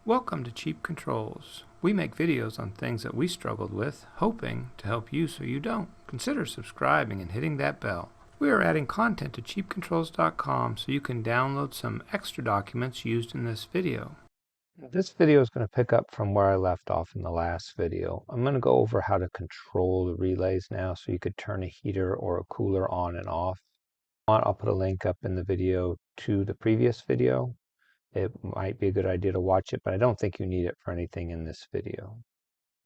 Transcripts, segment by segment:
Welcome to Cheap Controls. We make videos on things that we struggled with, hoping to help you so you don't. Consider subscribing and hitting that bell. We are adding content to cheapcontrols.com so you can download some extra documents used in this video. This video is going to pick up from where I left off in the last video. I'm going to go over how to control the relays now so you could turn a heater or a cooler on and off. I'll put a link up in the video to the previous video. It might be a good idea to watch it, but I don't think you need it for anything in this video.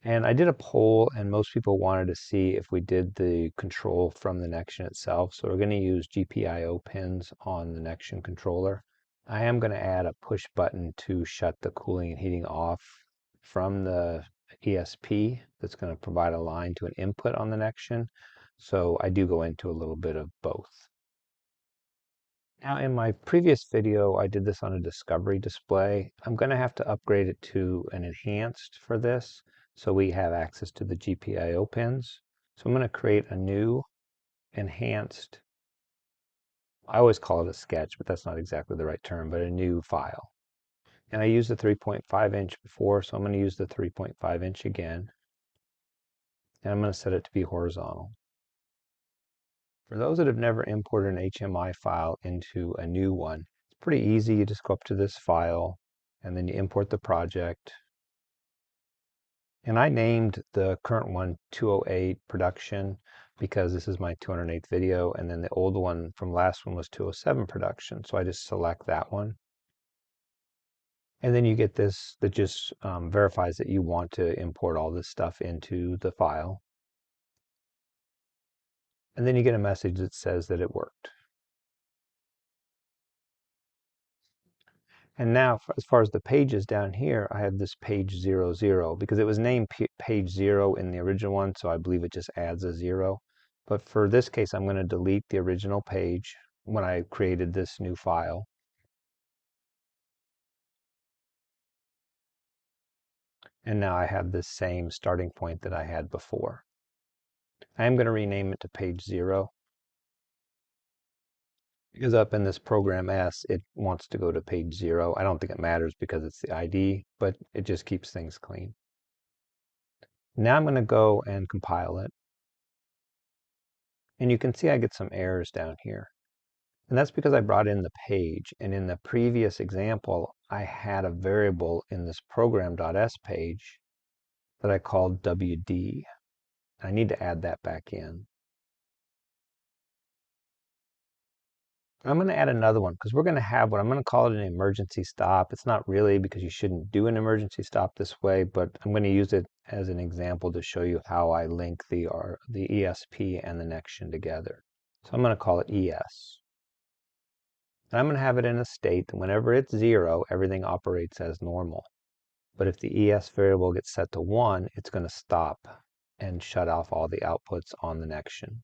And I did a poll, and most people wanted to see if we did the control from the Nextion itself. So we're going to use GPIO pins on the Nextion controller. I am going to add a push button to shut the cooling and heating off from the ESP that's going to provide a line to an input on the Nextion. So I do go into a little bit of both. Now in my previous video, I did this on a discovery display. I'm going to have to upgrade it to an enhanced for this so we have access to the GPIO pins. So I'm going to create a new enhanced, I always call it a sketch, but that's not exactly the right term, but a new file. And I used the 3.5 inch before, so I'm going to use the 3.5 inch again. And I'm going to set it to be horizontal. For those that have never imported an HMI file into a new one, it's pretty easy. You just go up to this file and then you import the project. And I named the current one 208 production because this is my 208th video, and then the old one from last one was 207 production. So I just select that one. And then you get this that just verifies that you want to import all this stuff into the file. And then you get a message that says that it worked. And now, as far as the pages down here, I have this page 00 because it was named page 0 in the original one, so I believe it just adds a 0. But for this case, I'm going to delete the original page when I created this new file. And now I have this same starting point that I had before. I am going to rename it to page 0. Because up in this program S, it wants to go to page 0. I don't think it matters because it's the ID, but it just keeps things clean. Now I'm going to go and compile it. And you can see I get some errors down here. And that's because I brought in the page. And in the previous example, I had a variable in this program.s page that I called WD. I need to add that back in. I'm going to add another one because we're going to have what I'm going to call it an emergency stop. It's not really because you shouldn't do an emergency stop this way, but I'm going to use it as an example to show you how I link the ESP and the Nextion together. So I'm going to call it ES. And I'm going to have it in a state that whenever it's 0, everything operates as normal. But if the ES variable gets set to 1, it's going to stop and shut off all the outputs on the Nextion.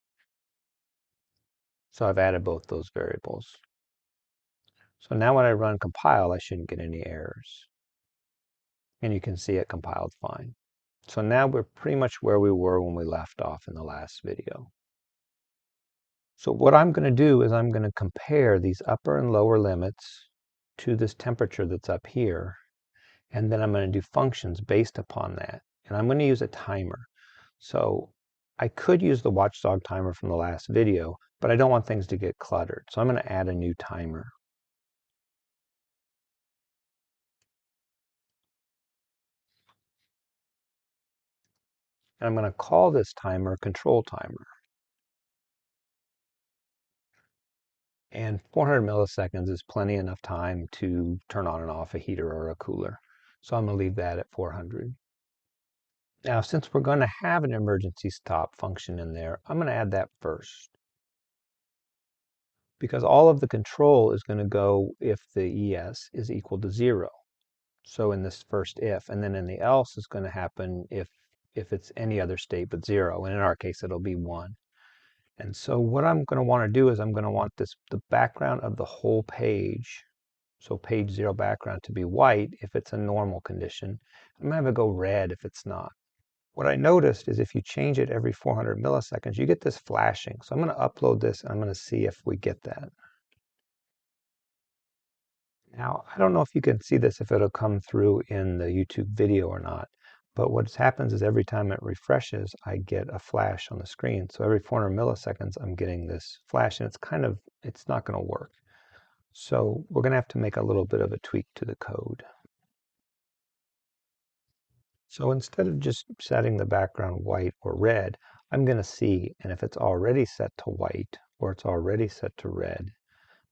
So I've added both those variables. So now when I run compile, I shouldn't get any errors. And you can see it compiled fine. So now we're pretty much where we were when we left off in the last video. So what I'm going to do is I'm going to compare these upper and lower limits to this temperature that's up here. And then I'm going to do functions based upon that. And I'm going to use a timer. So I could use the watchdog timer from the last video, but I don't want things to get cluttered. So I'm going to add a new timer. And I'm going to call this timer control timer. And 400 milliseconds is plenty enough time to turn on and off a heater or a cooler. So I'm going to leave that at 400. Now, since we're going to have an emergency stop function in there, I'm going to add that first. Because all of the control is going to go if the ES is equal to 0. So in this first if, and then in the else is going to happen if it's any other state but 0. And in our case, it'll be 1. And so what I'm going to want to do is I'm going to want the background of the whole page, so page 0 background, to be white if it's a normal condition. I'm going to have it go red if it's not. What I noticed is if you change it every 400 milliseconds, you get this flashing. So I'm going to upload this and I'm going to see if we get that. Now, I don't know if you can see this, if it'll come through in the YouTube video or not, but what happens is every time it refreshes, I get a flash on the screen. So every 400 milliseconds, I'm getting this flash, and it's not going to work. So we're going to have to make a little bit of a tweak to the code. So instead of just setting the background white or red, I'm going to see, and if it's already set to white or it's already set to red,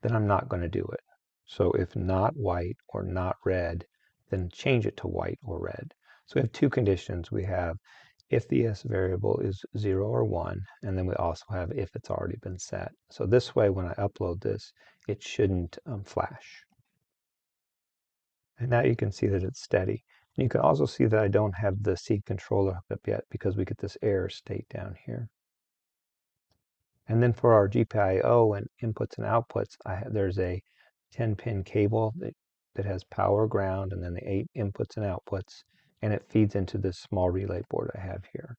then I'm not going to do it. So if not white or not red, then change it to white or red. So we have two conditions. We have if the ES variable is 0 or 1, and then we also have if it's already been set. So this way, when I upload this, it shouldn't flash. And now you can see that it's steady. And you can also see that I don't have the seed controller hooked up yet because we get this error state down here. And then for our GPIO and inputs and outputs, there's a 10-pin cable that has power, ground, and then the 8 inputs and outputs, and it feeds into this small relay board I have here.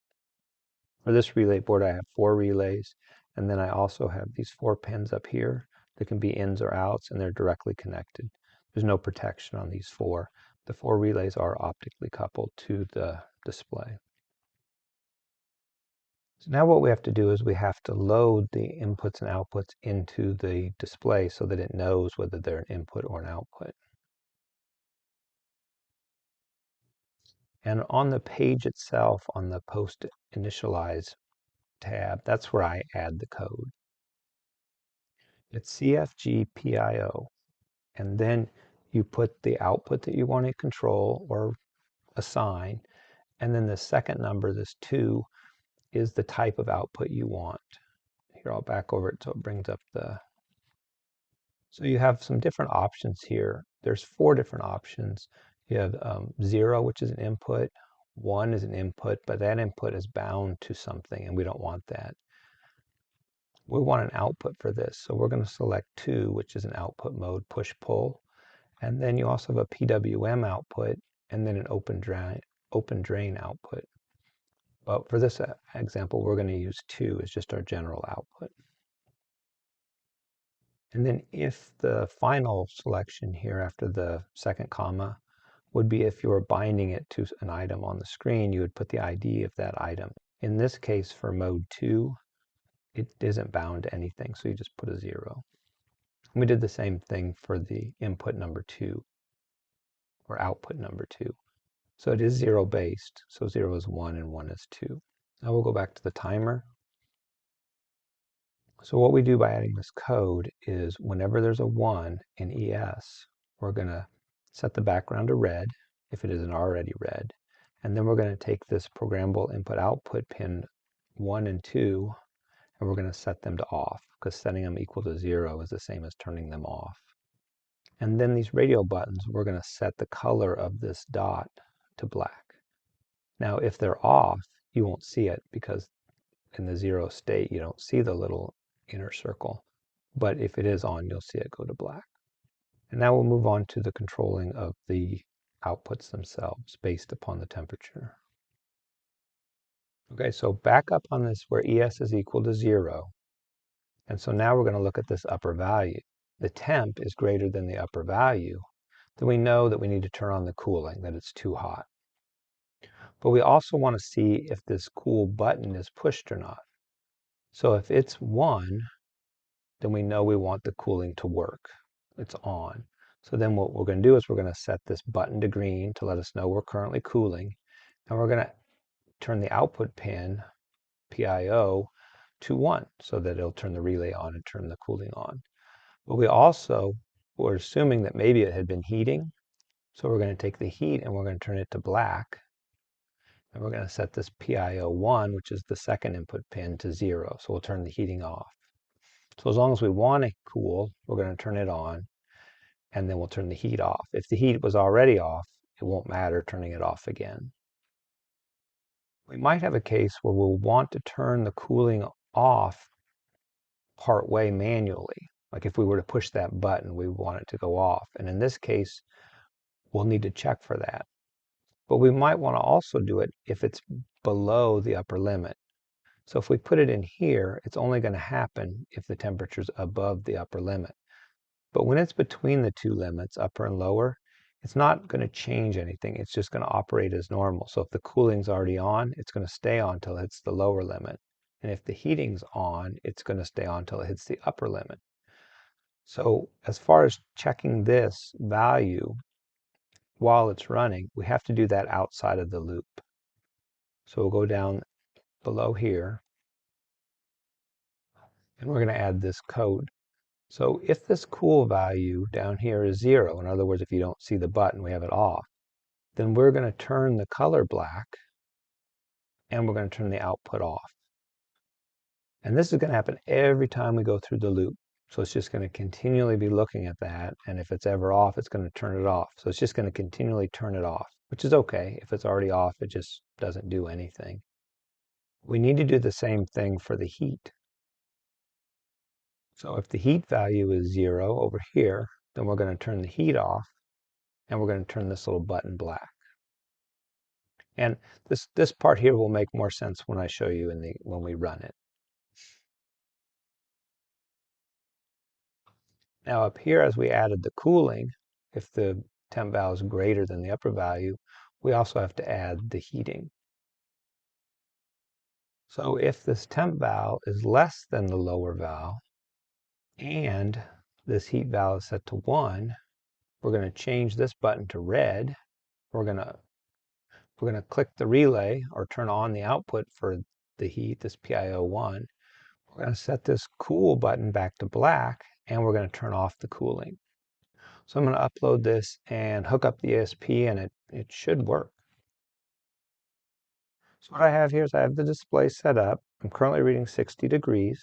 For this relay board, I have 4 relays, and then I also have these 4 pins up here that can be ins or outs, and they're directly connected. There's no protection on these 4. The 4 relays are optically coupled to the display. So now what we have to do is we have to load the inputs and outputs into the display so that it knows whether they're an input or an output. And on the page itself, on the Post Initialize tab, that's where I add the code. It's GPIO, and then you put the output that you want to control or assign, and then the second number, this 2, is the type of output you want. Here, I'll back over it so it brings up the... So you have some different options here. There's 4 different options. You have 0, which is an input, 1 is an input, but that input is bound to something, and we don't want that. We want an output for this, so we're going to select 2, which is an output mode, push-pull. And then you also have a PWM output, and then an open drain output. But for this example, we're going to use 2 as just our general output. And then if the final selection here after the second comma would be if you were binding it to an item on the screen, you would put the ID of that item. In this case, for mode 2, it isn't bound to anything, so you just put a 0. And we did the same thing for the input number 2, or output number 2. So it is 0 based, so 0 is 1 and 1 is 2. Now we'll go back to the timer. So what we do by adding this code is whenever there's a 1 in ES, we're going to set the background to red, if it isn't already red. And then we're going to take this programmable input-output pin 1 and 2, and we're going to set them to off, because setting them equal to 0 is the same as turning them off. And then these radio buttons, we're going to set the color of this dot to black. Now, if they're off, you won't see it, because in the 0 state, you don't see the little inner circle. But if it is on, you'll see it go to black. And now we'll move on to the controlling of the outputs themselves based upon the temperature. Okay, so back up on this where ES is equal to 0. And so now we're going to look at this upper value. The temp is greater than the upper value. Then we know that we need to turn on the cooling, that it's too hot. But we also want to see if this cool button is pushed or not. So if it's 1, then we know we want the cooling to work. It's on. So then what we're going to do is we're going to set this button to green to let us know we're currently cooling. And we're going to turn the output pin, PIO, to 1 so that it'll turn the relay on and turn the cooling on. But we also were assuming that maybe it had been heating. So we're going to take the heat and we're going to turn it to black. And we're going to set this PIO1, which is the second input pin, to 0. So we'll turn the heating off. So as long as we want it cool, we're going to turn it on, and then we'll turn the heat off. If the heat was already off, it won't matter turning it off again. We might have a case where we'll want to turn the cooling off part way manually. Like if we were to push that button, we want it to go off. And in this case, we'll need to check for that. But we might want to also do it if it's below the upper limit. So if we put it in here, it's only going to happen if the temperature's above the upper limit. But when it's between the two limits, upper and lower, it's not going to change anything. It's just going to operate as normal. So if the cooling's already on, it's going to stay on till it hits the lower limit. And if the heating's on, it's going to stay on till it hits the upper limit. So as far as checking this value while it's running, we have to do that outside of the loop. So we'll go down below here, and we're going to add this code. So if this cool value down here is 0, in other words, if you don't see the button, we have it off, then we're going to turn the color black, and we're going to turn the output off. And this is going to happen every time we go through the loop. So it's just going to continually be looking at that, and if it's ever off, it's going to turn it off. So it's just going to continually turn it off, which is okay. If it's already off, it just doesn't do anything. We need to do the same thing for the heat. So if the heat value is 0 over here, then we're going to turn the heat off, and we're going to turn this little button black. And this part here will make more sense when I show you when we run it. Now up here, as we added the cooling, if the temp value is greater than the upper value, we also have to add the heating. So if this temp value is less than the lower value, and this heat value is set to 1, we're going to change this button to red. We're going to click the relay or turn on the output for the heat, this PIO 1. We're going to set this cool button back to black, and we're going to turn off the cooling. So I'm going to upload this and hook up the ESP, and it should work. So what I have here is I have the display set up. I'm currently reading 60 degrees.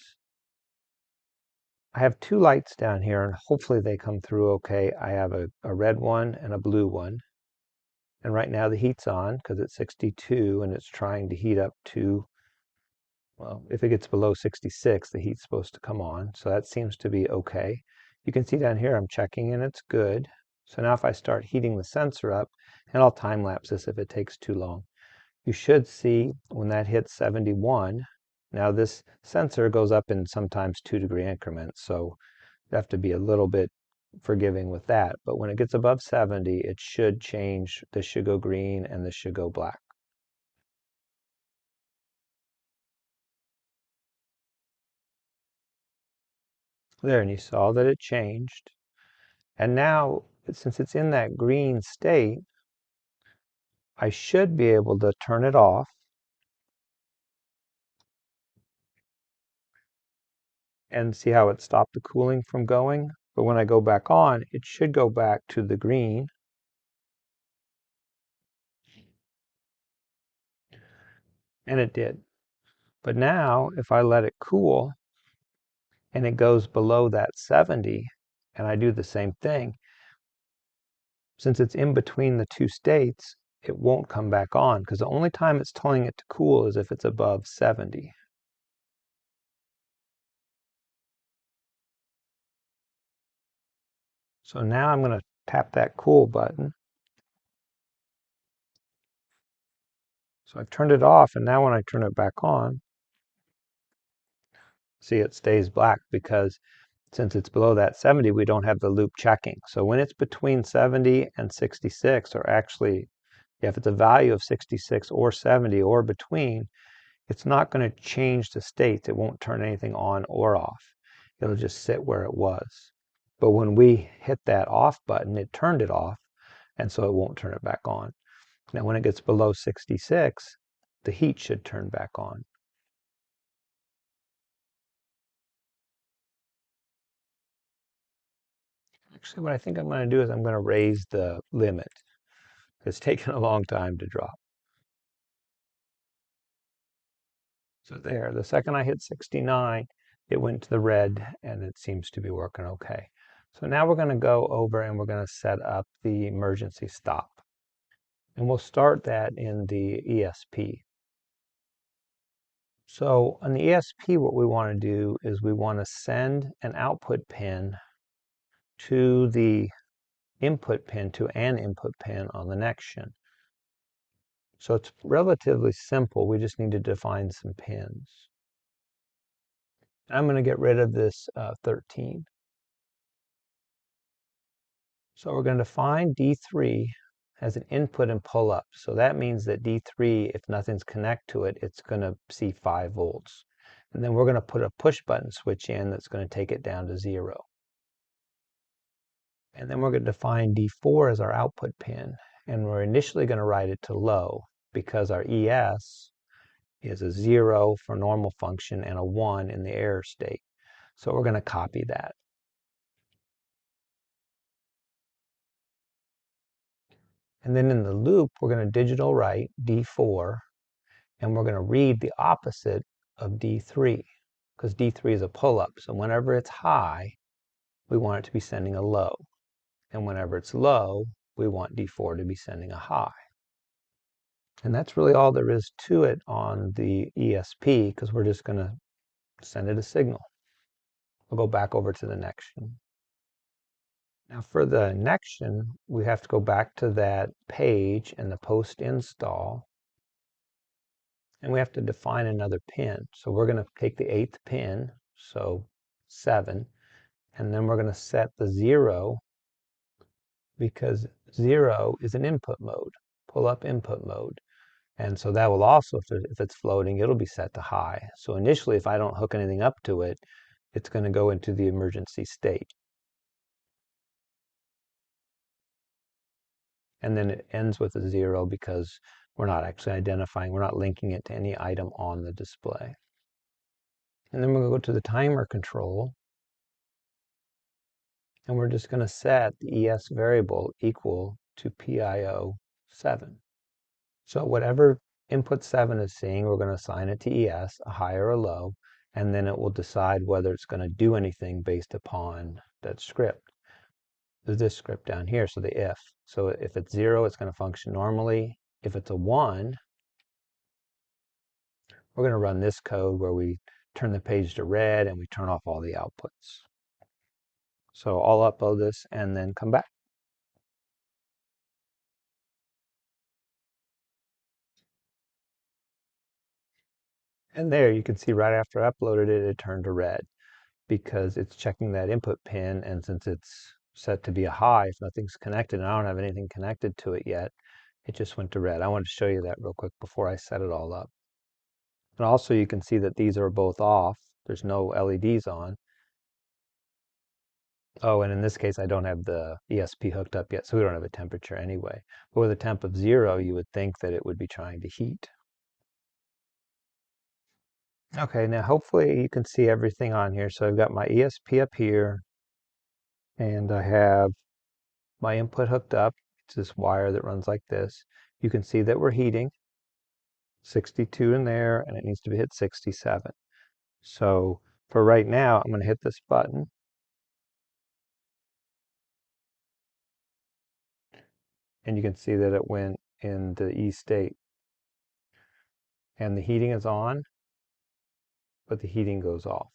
I have two lights down here, and hopefully they come through okay. I have a red one and a blue one. And right now the heat's on because it's 62, and it's trying to heat up to, well, if it gets below 66, the heat's supposed to come on. So that seems to be okay. You can see down here I'm checking, and it's good. So now if I start heating the sensor up, and I'll time lapse this if it takes too long, you should see when that hits 71, now this sensor goes up in sometimes 2-degree increments, so you have to be a little bit forgiving with that. But when it gets above 70, it should change. This should go green, and this should go black. There, and you saw that it changed. And now, since it's in that green state, I should be able to turn it off. And see how it stopped the cooling from going? But when I go back on, it should go back to the green. And it did. But now, if I let it cool, and it goes below that 70, and I do the same thing, since it's in between the two states, it won't come back on, because the only time it's telling it to cool is if it's above 70. So now I'm going to tap that cool button. So I've turned it off, and now when I turn it back on, see, it stays black because since it's below that 70, we don't have the loop checking. So when it's between 70 and 66, or actually, if it's a value of 66 or 70 or between, it's not going to change the states. It won't turn anything on or off. It'll just sit where it was. But when we hit that off button, it turned it off, and so it won't turn it back on. Now when it gets below 66, the heat should turn back on. Actually, what I think I'm going to do is I'm going to raise the limit. It's taken a long time to drop. So there, the second I hit 69, it went to the red, and it seems to be working okay. So now we're going to go over and we're going to set up the emergency stop. And we'll start that in the ESP. So on the ESP, what we want to do is we want to send an output pin to the input pin, to an input pin on the Nextion. So it's relatively simple. We just need to define some pins. I'm going to get rid of this 13. So we're going to define D3 as an input and pull up. So that means that D3, if nothing's connected to it, it's going to see 5 volts. And then we're going to put a push button switch in that's going to take it down to 0. And then we're going to define D4 as our output pin. And we're initially going to write it to low because our ES is a 0 for normal function and a 1 in the error state. So we're going to copy that. And then in the loop, we're going to digital write D4, and we're going to read the opposite of D3, because D3 is a pull-up. So whenever it's high, we want it to be sending a low. And whenever it's low, we want D4 to be sending a high. And that's really all there is to it on the ESP, because we're just going to send it a signal. We'll go back over to the Nextion. Now for the Nextion, we have to go back to that page and the post install, and we have to define another pin. So we're going to take the 8th pin, so 7, and then we're going to set the 0, because 0 is an input mode, pull up input mode. And so that will also, if it's floating, it'll be set to high. So initially, if I don't hook anything up to it, it's going to go into the emergency state. And then it ends with a 0 because we're not actually identifying, we're not linking it to any item on the display. And then we're going to go to the timer control, and we're just going to set the ES variable equal to PIO 7. So whatever input 7 is seeing, we're going to assign it to ES, a high or a low, and then it will decide whether it's going to do anything based upon that script. There's this script down here, so the if. So if it's 0, it's going to function normally. If it's a 1, we're going to run this code where we turn the page to red and we turn off all the outputs. So I'll upload this and then come back. And there you can see right after I uploaded it, it turned to red because it's checking that input pin, and since it's set to be a high, if nothing's connected, and I don't have anything connected to it yet, it just went to red. I want to show you that real quick before I set it all up. And also you can see that these are both off. There's no LEDs on. Oh, and in this case, I don't have the ESP hooked up yet, so we don't have a temperature anyway. But with a temp of 0, you would think that it would be trying to heat. Okay, now hopefully you can see everything on here. So I've got my ESP up here, and I have my input hooked up. It's this wire that runs like this. You can see that we're heating 62 in there, and it needs to be hit 67. So for right now, I'm going to hit this button. And you can see that it went in the E state. And the heating is on, but the heating goes off.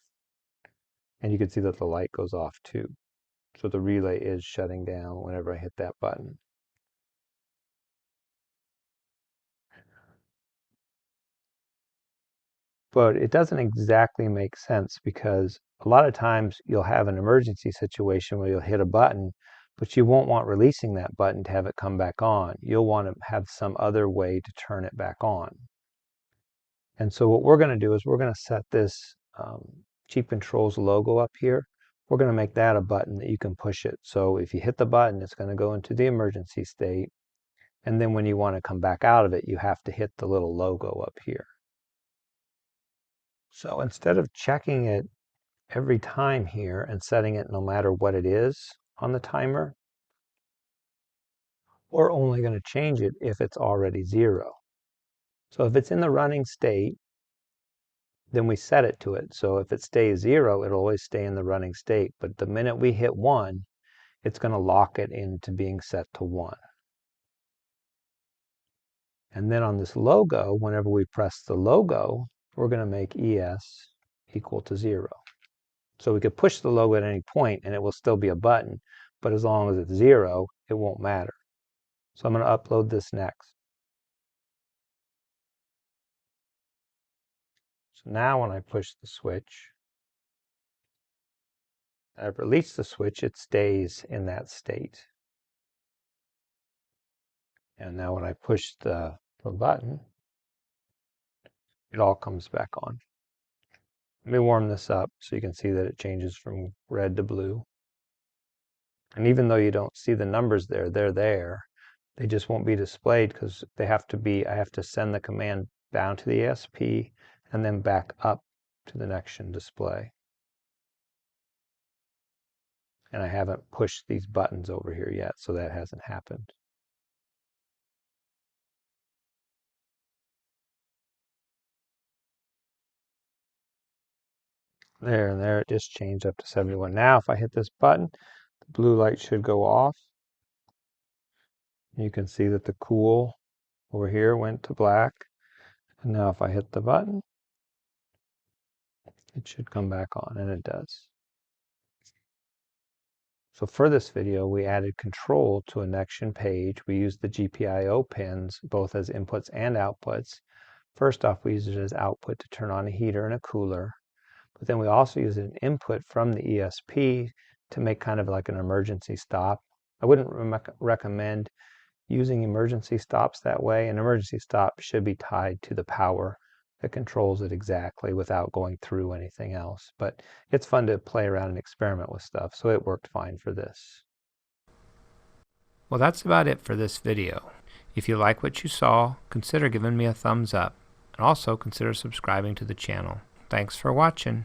And you can see that the light goes off too. So the relay is shutting down whenever I hit that button. But it doesn't exactly make sense, because a lot of times you'll have an emergency situation where you'll hit a button, but you won't want releasing that button to have it come back on. You'll want to have some other way to turn it back on. And so what we're going to do is we're going to set this Cheap Controls logo up here. We're going to make that a button that you can push it. So if you hit the button, it's going to go into the emergency state. And then when you want to come back out of it, you have to hit the little logo up here. So instead of checking it every time here and setting it no matter what it is on the timer, we're only going to change it if it's already 0. So if it's in the running state, then we set it to it. So if it stays 0, it'll always stay in the running state. But the minute we hit 1, it's going to lock it into being set to 1. And then on this logo, whenever we press the logo, we're going to make ES equal to 0. So we could push the logo at any point and it will still be a button, but as long as it's 0, it won't matter. So I'm going to upload this next. So now when I push the switch, I've released the switch, it stays in that state. And now when I push the button, it all comes back on. Let me warm this up so you can see that it changes from red to blue. And even though you don't see the numbers there, they're there. They just won't be displayed because they have to be, I have to send the command down to the ESP and then back up to the Nextion display. And I haven't pushed these buttons over here yet, so that hasn't happened. There and there, it just changed up to 71. Now, if I hit this button, the blue light should go off. You can see that the cool over here went to black. And now if I hit the button, it should come back on, and it does. So for this video, we added control to a Nextion page. We used the GPIO pins, both as inputs and outputs. First off, we used it as output to turn on a heater and a cooler. But then we also used an input from the ESP to make kind of like an emergency stop. I wouldn't recommend using emergency stops that way. An emergency stop should be tied to the power that controls it exactly without going through anything else. But it's fun to play around and experiment with stuff, so it worked fine for this. Well, that's about it for this video. If you like what you saw, consider giving me a thumbs up, and also consider subscribing to the channel. Thanks for watching.